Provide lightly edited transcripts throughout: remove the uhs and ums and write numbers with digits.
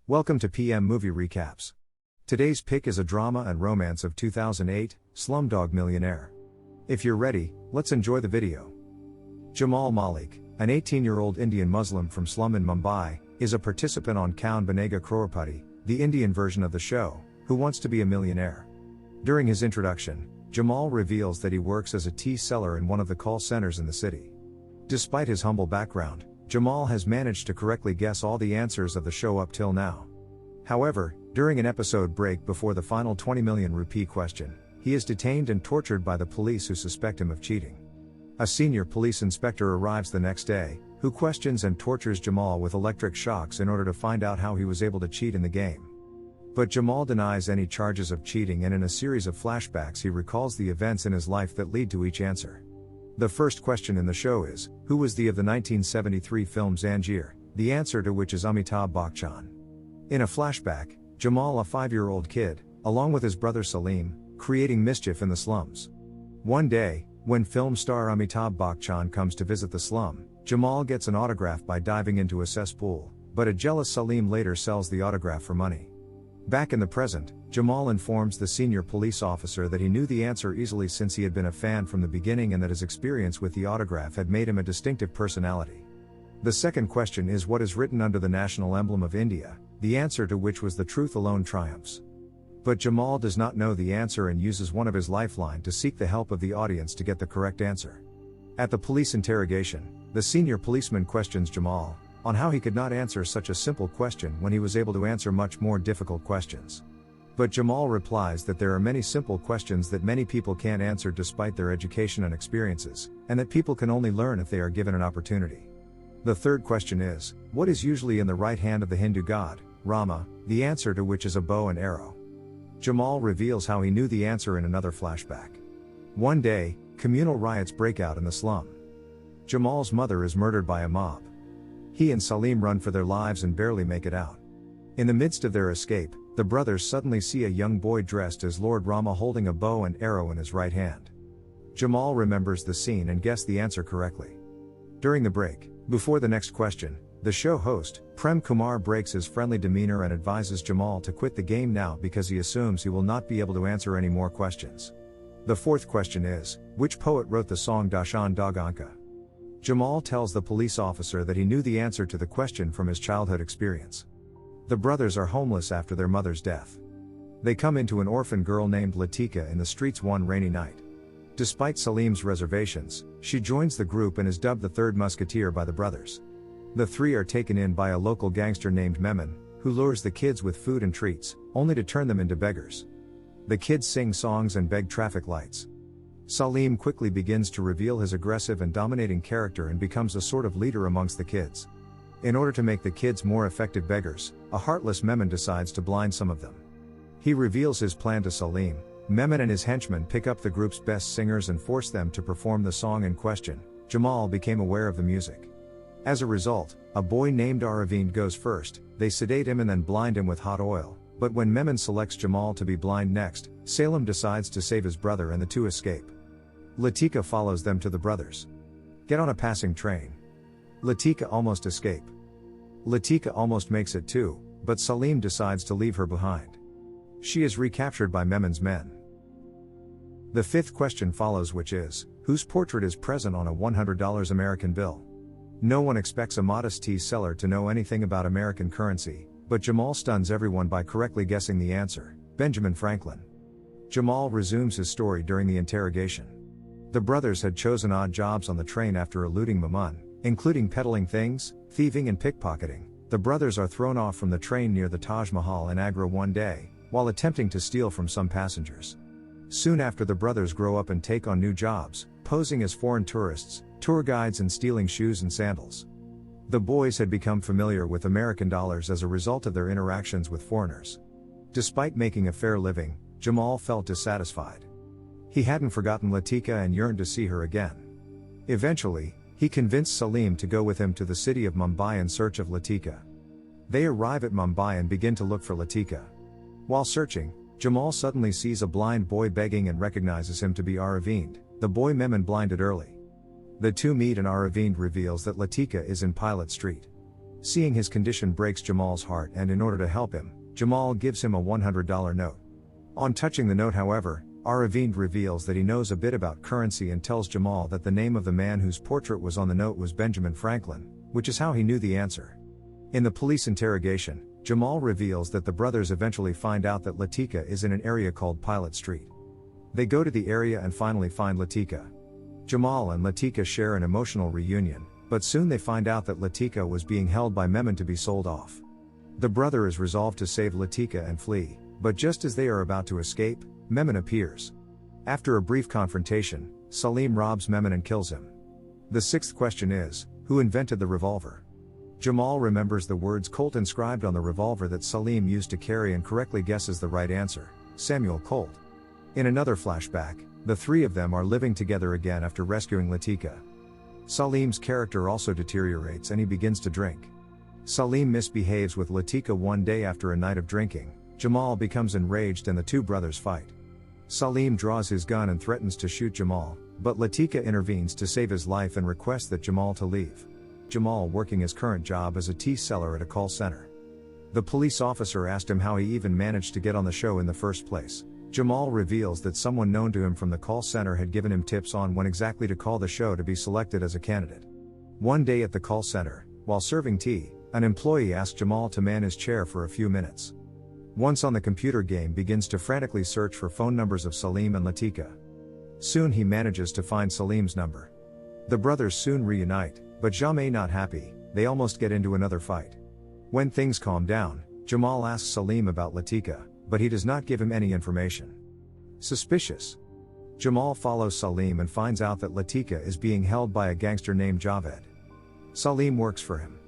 Welcome to PM Movie Recaps. Today's pick is a drama and romance of 2008, Slumdog Millionaire. If you're ready, let's enjoy the video. Jamal Malik, an 18-year-old Indian Muslim from slum in Mumbai, is a participant on Kaun Banega Crorepati, the Indian version of the show, who wants to be a millionaire. During his introduction, Jamal reveals that he works as a tea seller in one of the call centers in the city. Despite his humble background, Jamal has managed to correctly guess all the answers of the show up till now. However, during an episode break before the final 20 million rupee question, he is detained and tortured by the police who suspect him of cheating. A senior police inspector arrives the next day, who questions and tortures Jamal with electric shocks in order to find out how he was able to cheat in the game. But Jamal denies any charges of cheating, and in a series of flashbacks he recalls the events in his life that lead to each answer. The first question in the show is, who was the of the 1973 film Zanjeer, the answer to which is Amitabh Bachchan. In a flashback, Jamal, a 5-year-old kid, along with his brother Salim, creating mischief in the slums. One day, when film star Amitabh Bachchan comes to visit the slum, Jamal gets an autograph by diving into a cesspool, but a jealous Salim later sells the autograph for money. Back in the present, Jamal informs the senior police officer that he knew the answer easily since he had been a fan from the beginning and that his experience with the autograph had made him a distinctive personality. The second question is, what is written under the national emblem of India, the answer to which was the truth alone triumphs. But Jamal does not know the answer and uses one of his lifeline to seek the help of the audience to get the correct answer. At the police interrogation, the senior policeman questions Jamal on how he could not answer such a simple question when he was able to answer much more difficult questions. But Jamal replies that there are many simple questions that many people can't answer despite their education and experiences, and that people can only learn if they are given an opportunity. The third question is, what is usually in the right hand of the Hindu god, Rama, the answer to which is a bow and arrow. Jamal reveals how he knew the answer in another flashback. One day, communal riots break out in the slum. Jamal's mother is murdered by a mob. He and Salim run for their lives and barely make it out. In the midst of their escape, the brothers suddenly see a young boy dressed as Lord Rama holding a bow and arrow in his right hand. Jamal remembers the scene and guessed the answer correctly. During the break, before the next question, the show host, Prem Kumar, breaks his friendly demeanor and advises Jamal to quit the game now because he assumes he will not be able to answer any more questions. The fourth question is, which poet wrote the song Dashan Daganka? Jamal tells the police officer that he knew the answer to the question from his childhood experience. The brothers are homeless after their mother's death. They come into an orphan girl named Latika in the streets one rainy night. Despite Salim's reservations, she joins the group and is dubbed the third musketeer by the brothers. The three are taken in by a local gangster named Memon, who lures the kids with food and treats, only to turn them into beggars. The kids sing songs and beg traffic lights. Salim quickly begins to reveal his aggressive and dominating character and becomes a sort of leader amongst the kids. In order to make the kids more effective beggars, a heartless Memon decides to blind some of them. He reveals his plan to Salim. Memon and his henchmen pick up the group's best singers and force them to perform the song in question. Jamal became aware of the music. As a result, a boy named Aravind goes first. They sedate him and then blind him with hot oil, but when Memon selects Jamal to be blind next, Salim decides to save his brother and the two escape. Latika follows them to the brothers. Get on a passing train. Latika almost escape. Latika almost makes it too, but Salim decides to leave her behind. She is recaptured by Memon's men. The fifth question follows, which is, whose portrait is present on a $100 American bill? No one expects a modest tea seller to know anything about American currency, but Jamal stuns everyone by correctly guessing the answer, Benjamin Franklin. Jamal resumes his story during the interrogation. The brothers had chosen odd jobs on the train after eluding Memon, including peddling things, thieving and pickpocketing. The brothers are thrown off from the train near the Taj Mahal in Agra one day, while attempting to steal from some passengers. Soon after, the brothers grow up and take on new jobs, posing as foreign tourists, tour guides and stealing shoes and sandals. The boys had become familiar with American dollars as a result of their interactions with foreigners. Despite making a fair living, Jamal felt dissatisfied. He hadn't forgotten Latika and yearned to see her again. Eventually, he convinced Salim to go with him to the city of Mumbai in search of Latika. They arrive at Mumbai and begin to look for Latika. While searching, Jamal suddenly sees a blind boy begging and recognizes him to be Aravind, the boy Memon blinded early. The two meet and Aravind reveals that Latika is in Pilot Street. Seeing his condition breaks Jamal's heart, and in order to help him, Jamal gives him a $100 note. On touching the note, however, Aravind reveals that he knows a bit about currency and tells Jamal that the name of the man whose portrait was on the note was Benjamin Franklin, which is how he knew the answer. In the police interrogation, Jamal reveals that the brothers eventually find out that Latika is in an area called Pilot Street. They go to the area and finally find Latika. Jamal and Latika share an emotional reunion, but soon they find out that Latika was being held by Memon to be sold off. The brother is resolved to save Latika and flee, but just as they are about to escape, Memon appears. After a brief confrontation, Salim robs Memon and kills him. The sixth question is, who invented the revolver? Jamal remembers the words Colt inscribed on the revolver that Salim used to carry and correctly guesses the right answer, Samuel Colt. In another flashback, the three of them are living together again after rescuing Latika. Salim's character also deteriorates and he begins to drink. Salim misbehaves with Latika one day after a night of drinking. Jamal becomes enraged and the two brothers fight. Salim draws his gun and threatens to shoot Jamal, but Latika intervenes to save his life and requests that Jamal to leave. Jamal working his current job as a tea seller at a call center. The police officer asked him how he even managed to get on the show in the first place. Jamal reveals that someone known to him from the call center had given him tips on when exactly to call the show to be selected as a candidate. One day at the call center, while serving tea, an employee asked Jamal to man his chair for a few minutes. Once on the computer, game begins to frantically search for phone numbers of Salim and Latika. Soon he manages to find Salim's number. The brothers soon reunite, but Jamé not happy, they almost get into another fight. When things calm down, Jamal asks Salim about Latika, but he does not give him any information. Suspicious. Jamal follows Salim and finds out that Latika is being held by a gangster named Javed. Salim works for him.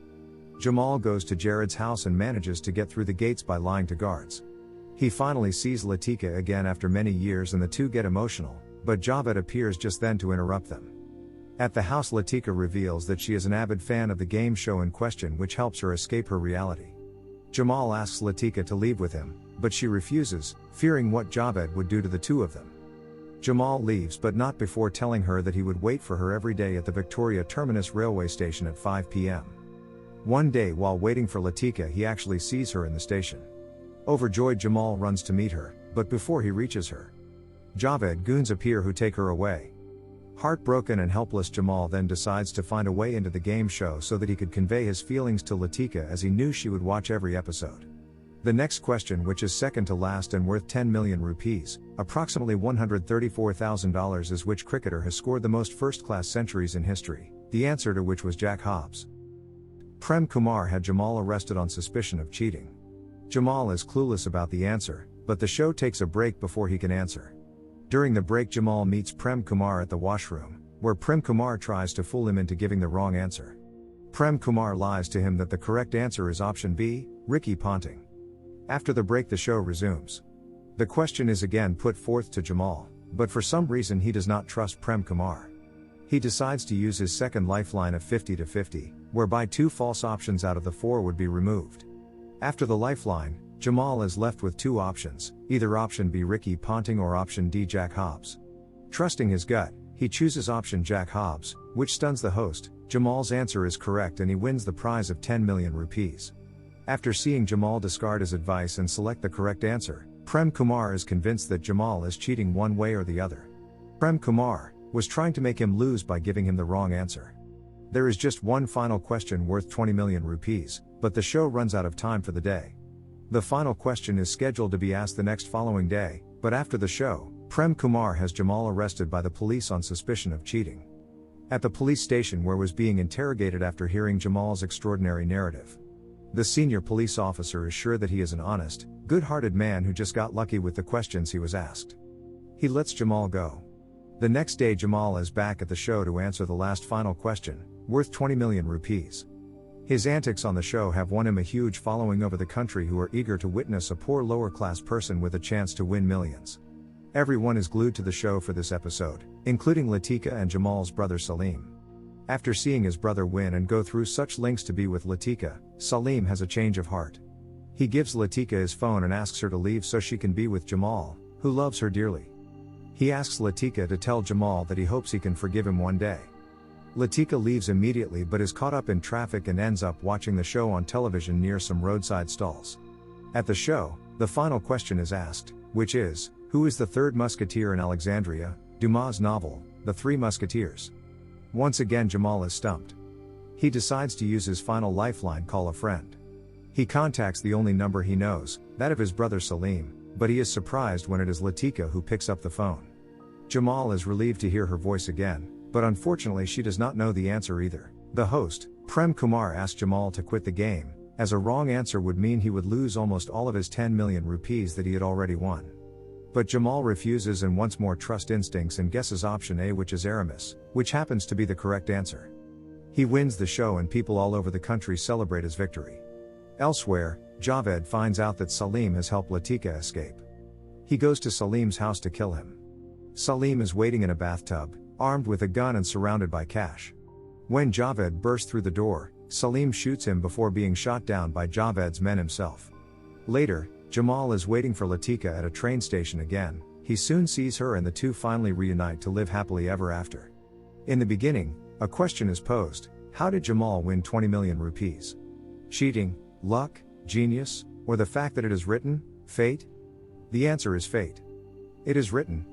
Jamal goes to Jared's house and manages to get through the gates by lying to guards. He finally sees Latika again after many years and the two get emotional, but Javed appears just then to interrupt them. At the house, Latika reveals that she is an avid fan of the game show in question, which helps her escape her reality. Jamal asks Latika to leave with him, but she refuses, fearing what Javed would do to the two of them. Jamal leaves, but not before telling her that he would wait for her every day at the Victoria Terminus railway station at 5 p.m. One day while waiting for Latika, he actually sees her in the station. Overjoyed, Jamal runs to meet her, but before he reaches her, Javed goons appear who take her away. Heartbroken and helpless, Jamal then decides to find a way into the game show so that he could convey his feelings to Latika, as he knew she would watch every episode. The next question, which is second to last and worth 10 million rupees, approximately $134,000, is which cricketer has scored the most first-class centuries in history, the answer to which was Jack Hobbs. Prem Kumar had Jamal arrested on suspicion of cheating. Jamal is clueless about the answer, but the show takes a break before he can answer. During the break, Jamal meets Prem Kumar at the washroom, where Prem Kumar tries to fool him into giving the wrong answer. Prem Kumar lies to him that the correct answer is option B, Ricky Ponting. After the break, the show resumes. The question is again put forth to Jamal, but for some reason he does not trust Prem Kumar. He decides to use his second lifeline of 50-50, whereby 2 false options out of the 4 would be removed. After the lifeline, Jamal is left with 2 options, either option B Ricky Ponting or option D Jack Hobbs. Trusting his gut, he chooses option Jack Hobbs, which stuns the host. Jamal's answer is correct and he wins the prize of 10 million rupees. After seeing Jamal discard his advice and select the correct answer, Prem Kumar is convinced that Jamal is cheating one way or the other. Prem Kumar was trying to make him lose by giving him the wrong answer. There is just one final question worth 20 million rupees, but the show runs out of time for the day. The final question is scheduled to be asked the next following day, but after the show, Prem Kumar has Jamal arrested by the police on suspicion of cheating. At the police station where was being interrogated after hearing Jamal's extraordinary narrative. The senior police officer is sure that he is an honest, good-hearted man who just got lucky with the questions he was asked. He lets Jamal go. The next day, Jamal is back at the show to answer the last final question, worth 20 million rupees. His antics on the show have won him a huge following over the country who are eager to witness a poor lower-class person with a chance to win millions. Everyone is glued to the show for this episode, including Latika and Jamal's brother Salim. After seeing his brother win and go through such lengths to be with Latika, Salim has a change of heart. He gives Latika his phone and asks her to leave so she can be with Jamal, who loves her dearly. He asks Latika to tell Jamal that he hopes he can forgive him one day. Latika leaves immediately but is caught up in traffic and ends up watching the show on television near some roadside stalls. At the show, the final question is asked, which is, who is the third musketeer in Alexandria, Dumas' novel, The Three Musketeers? Once again Jamal is stumped. He decides to use his final lifeline, call a friend. He contacts the only number he knows, that of his brother Salim, but he is surprised when it is Latika who picks up the phone. Jamal is relieved to hear her voice again, but unfortunately she does not know the answer either. The host, Prem Kumar, asks Jamal to quit the game, as a wrong answer would mean he would lose almost all of his 10 million rupees that he had already won. But Jamal refuses and once more trusts instincts and guesses option A, which is Aramis, which happens to be the correct answer. He wins the show and people all over the country celebrate his victory. Elsewhere, Javed finds out that Salim has helped Latika escape. He goes to Salim's house to kill him. Salim is waiting in a bathtub, armed with a gun and surrounded by cash. When Javed bursts through the door, Salim shoots him before being shot down by Javed's men himself. Later, Jamal is waiting for Latika at a train station again. He soon sees her and the two finally reunite to live happily ever after. In the beginning, a question is posed: how did Jamal win 20 million rupees? Cheating, luck, genius, or the fact that it is written, fate? The answer is fate. It is written.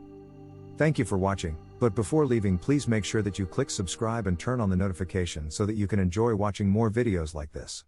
Thank you for watching, but before leaving please make sure that you click subscribe and turn on the notification so that you can enjoy watching more videos like this.